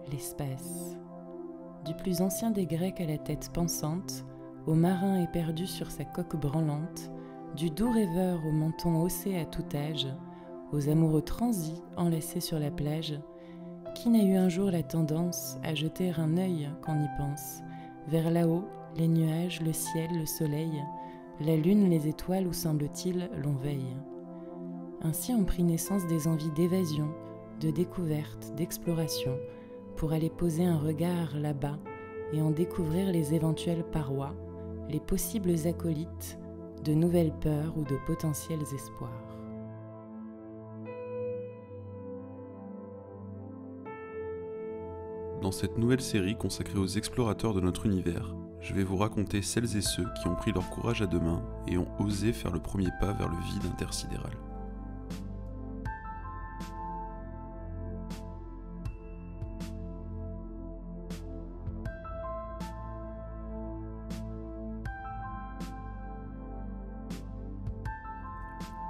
l'espace. Du plus ancien des Grecs à la tête pensante, au marin éperdu sur sa coque branlante, du doux rêveur au menton haussé à tout âge, aux amoureux transis enlacés sur la plage, qui n'a eu un jour la tendance à jeter un œil quand on y pense, vers là-haut, les nuages, le ciel, le soleil, la lune, les étoiles où semble-t-il l'on veille. Ainsi ont pris naissance des envies d'évasion, de découverte, d'exploration, pour aller poser un regard là-bas et en découvrir les éventuelles parois, les possibles acolytes, de nouvelles peurs ou de potentiels espoirs. Dans cette nouvelle série consacrée aux explorateurs de notre univers, je vais vous raconter celles et ceux qui ont pris leur courage à deux mains et ont osé faire le premier pas vers le vide intersidéral.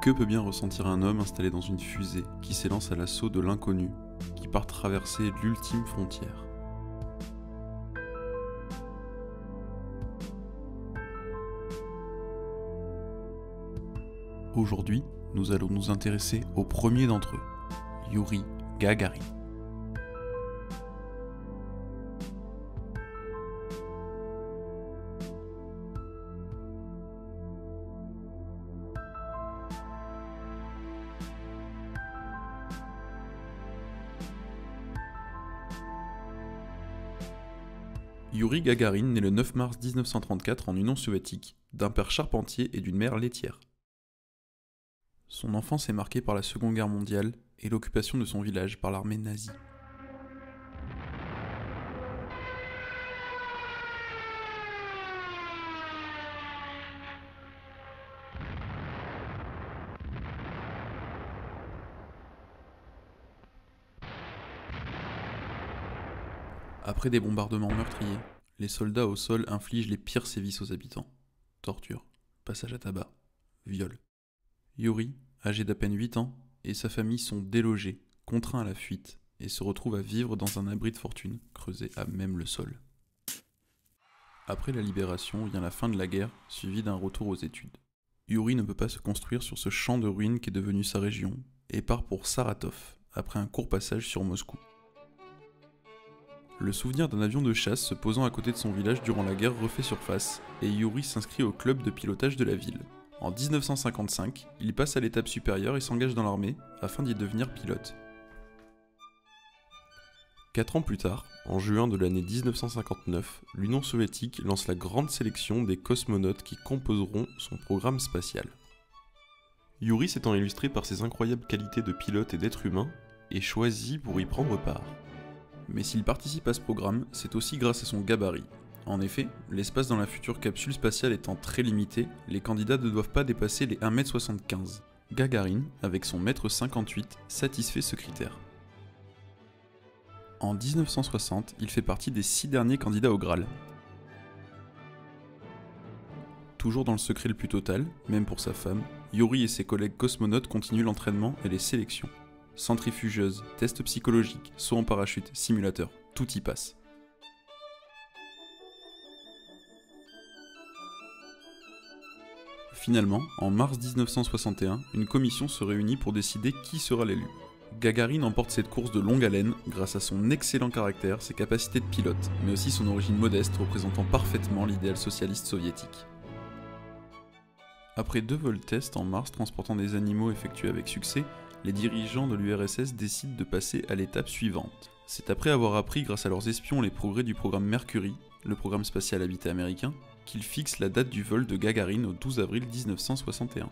Que peut bien ressentir un homme installé dans une fusée qui s'élance à l'assaut de l'inconnu, qui part traverser l'ultime frontière? Aujourd'hui, nous allons nous intéresser au premier d'entre eux, Youri Gagarin. Youri Gagarin naît le 9 mars 1934 en Union soviétique, d'un père charpentier et d'une mère laitière. Son enfance est marquée par la Seconde Guerre mondiale et l'occupation de son village par l'armée nazie. Après des bombardements meurtriers, les soldats au sol infligent les pires sévices aux habitants. Torture, passage à tabac, viol. Youri, âgé d'à peine 8 ans, et sa famille sont délogés, contraints à la fuite, et se retrouvent à vivre dans un abri de fortune, creusé à même le sol. Après la libération vient la fin de la guerre, suivie d'un retour aux études. Youri ne peut pas se construire sur ce champ de ruines qu'est devenu sa région, et part pour Saratov, après un court passage sur Moscou. Le souvenir d'un avion de chasse se posant à côté de son village durant la guerre refait surface, et Youri s'inscrit au club de pilotage de la ville. En 1955, il passe à l'étape supérieure et s'engage dans l'armée afin d'y devenir pilote. 4 ans plus tard, en juin de l'année 1959, l'Union soviétique lance la grande sélection des cosmonautes qui composeront son programme spatial. Youri s'étant illustré par ses incroyables qualités de pilote et d'être humain, est choisi pour y prendre part. Mais s'il participe à ce programme, c'est aussi grâce à son gabarit. En effet, l'espace dans la future capsule spatiale étant très limité, les candidats ne doivent pas dépasser les 1,75 m. Gagarin, avec son 1,58 m, satisfait ce critère. En 1960, il fait partie des 6 derniers candidats au Graal. Toujours dans le secret le plus total, même pour sa femme, Youri et ses collègues cosmonautes continuent l'entraînement et les sélections. Centrifugeuse, tests psychologiques, saut en parachute, simulateur, tout y passe. Finalement, en mars 1961, une commission se réunit pour décider qui sera l'élu. Gagarin emporte cette course de longue haleine grâce à son excellent caractère, ses capacités de pilote, mais aussi son origine modeste représentant parfaitement l'idéal socialiste soviétique. Après 2 vols tests en Mars transportant des animaux effectués avec succès, les dirigeants de l'URSS décident de passer à l'étape suivante. C'est après avoir appris grâce à leurs espions les progrès du programme Mercury, le programme spatial habité américain, qu'ils fixent la date du vol de Gagarin au 12 avril 1961.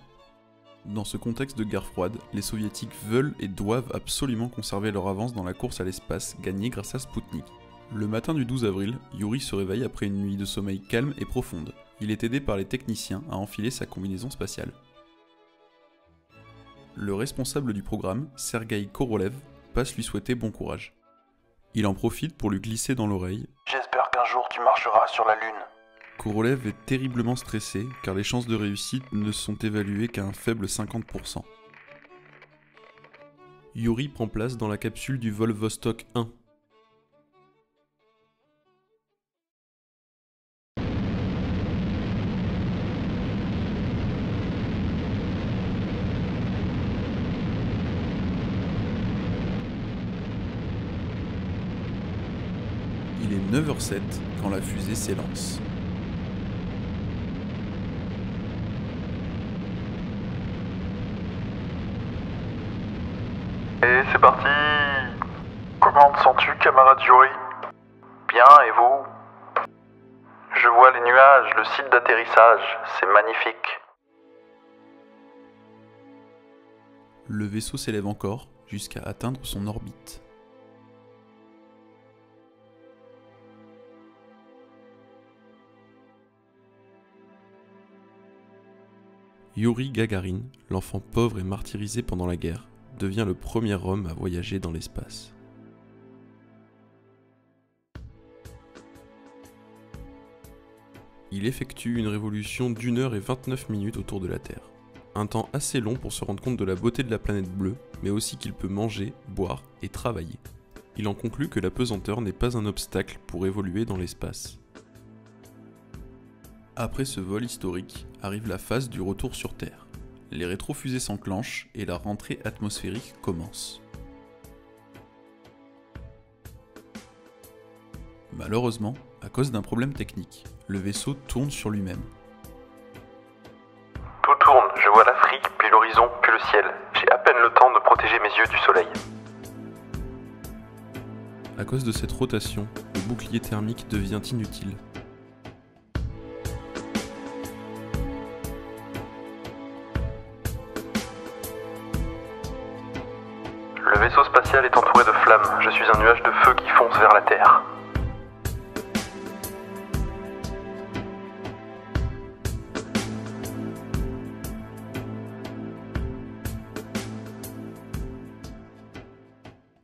Dans ce contexte de guerre froide, les soviétiques veulent et doivent absolument conserver leur avance dans la course à l'espace gagnée grâce à Spoutnik. Le matin du 12 avril, Youri se réveille après une nuit de sommeil calme et profonde. Il est aidé par les techniciens à enfiler sa combinaison spatiale. Le responsable du programme, Sergueï Korolev, passe lui souhaiter bon courage. Il en profite pour lui glisser dans l'oreille « J'espère qu'un jour tu marcheras sur la Lune ». Korolev est terriblement stressé car les chances de réussite ne sont évaluées qu'à un faible 50%. Youri prend place dans la capsule du vol Vostok 1. 9h07 quand la fusée s'élance. Et c'est parti. Comment te sens-tu, camarade Yuri? Bien, et vous? Je vois les nuages, le site d'atterrissage, c'est magnifique. Le vaisseau s'élève encore jusqu'à atteindre son orbite. Yuri Gagarin, l'enfant pauvre et martyrisé pendant la guerre, devient le premier homme à voyager dans l'espace. Il effectue une révolution d'1h29 autour de la Terre. Un temps assez long pour se rendre compte de la beauté de la planète bleue, mais aussi qu'il peut manger, boire et travailler. Il en conclut que la pesanteur n'est pas un obstacle pour évoluer dans l'espace. Après ce vol historique, arrive la phase du retour sur Terre. Les rétrofusées s'enclenchent et la rentrée atmosphérique commence. Malheureusement, à cause d'un problème technique, le vaisseau tourne sur lui-même. Tout tourne, je vois l'Afrique, puis l'horizon, puis le ciel. J'ai à peine le temps de protéger mes yeux du soleil. À cause de cette rotation, le bouclier thermique devient inutile. Le vaisseau spatial est entouré de flammes. Je suis un nuage de feu qui fonce vers la Terre.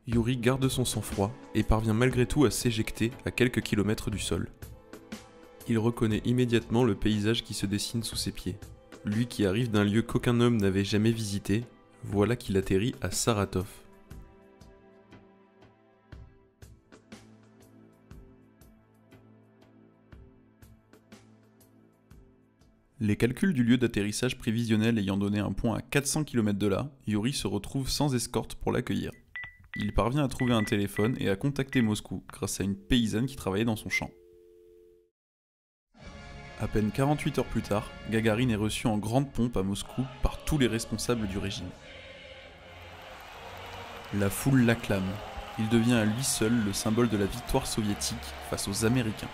Yuri garde son sang-froid et parvient malgré tout à s'éjecter à quelques kilomètres du sol. Il reconnaît immédiatement le paysage qui se dessine sous ses pieds. Lui qui arrive d'un lieu qu'aucun homme n'avait jamais visité, voilà qu'il atterrit à Saratov. Les calculs du lieu d'atterrissage prévisionnel ayant donné un point à 400 km de là, Yuri se retrouve sans escorte pour l'accueillir. Il parvient à trouver un téléphone et à contacter Moscou grâce à une paysanne qui travaillait dans son champ. À peine 48 heures plus tard, Gagarin est reçu en grande pompe à Moscou par tous les responsables du régime. La foule l'acclame. Il devient à lui seul le symbole de la victoire soviétique face aux Américains.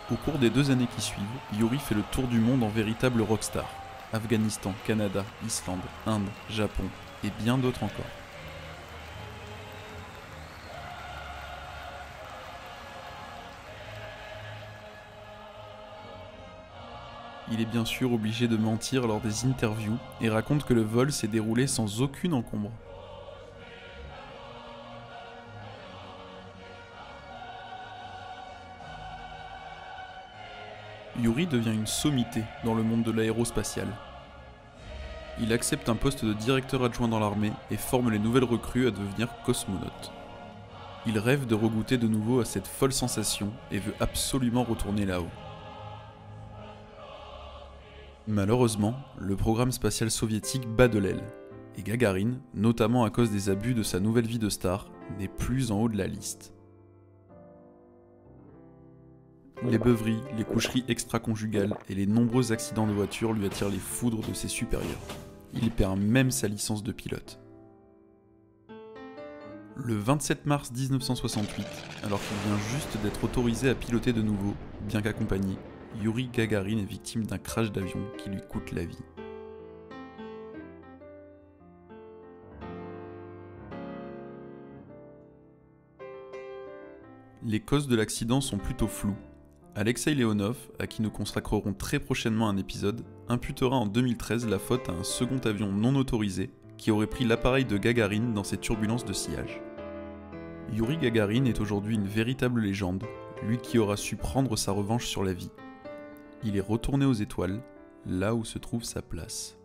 Au cours des 2 années qui suivent, Yuri fait le tour du monde en véritable rockstar. Afghanistan, Canada, Islande, Inde, Japon et bien d'autres encore. Il est bien sûr obligé de mentir lors des interviews et raconte que le vol s'est déroulé sans aucune encombre. Yuri devient une sommité dans le monde de l'aérospatial. Il accepte un poste de directeur adjoint dans l'armée et forme les nouvelles recrues à devenir cosmonautes. Il rêve de regoûter de nouveau à cette folle sensation et veut absolument retourner là-haut. Malheureusement, le programme spatial soviétique bat de l'aile, et Gagarin, notamment à cause des abus de sa nouvelle vie de star, n'est plus en haut de la liste. Les beuveries, les coucheries extra-conjugales et les nombreux accidents de voiture lui attirent les foudres de ses supérieurs. Il perd même sa licence de pilote. Le 27 mars 1968, alors qu'il vient juste d'être autorisé à piloter de nouveau, bien qu'accompagné, Yuri Gagarin est victime d'un crash d'avion qui lui coûte la vie. Les causes de l'accident sont plutôt floues. Alexei Leonov, à qui nous consacrerons très prochainement un épisode, imputera en 2013 la faute à un second avion non autorisé qui aurait pris l'appareil de Gagarin dans ses turbulences de sillage. Yuri Gagarin est aujourd'hui une véritable légende, lui qui aura su prendre sa revanche sur la vie. Il est retourné aux étoiles, là où se trouve sa place.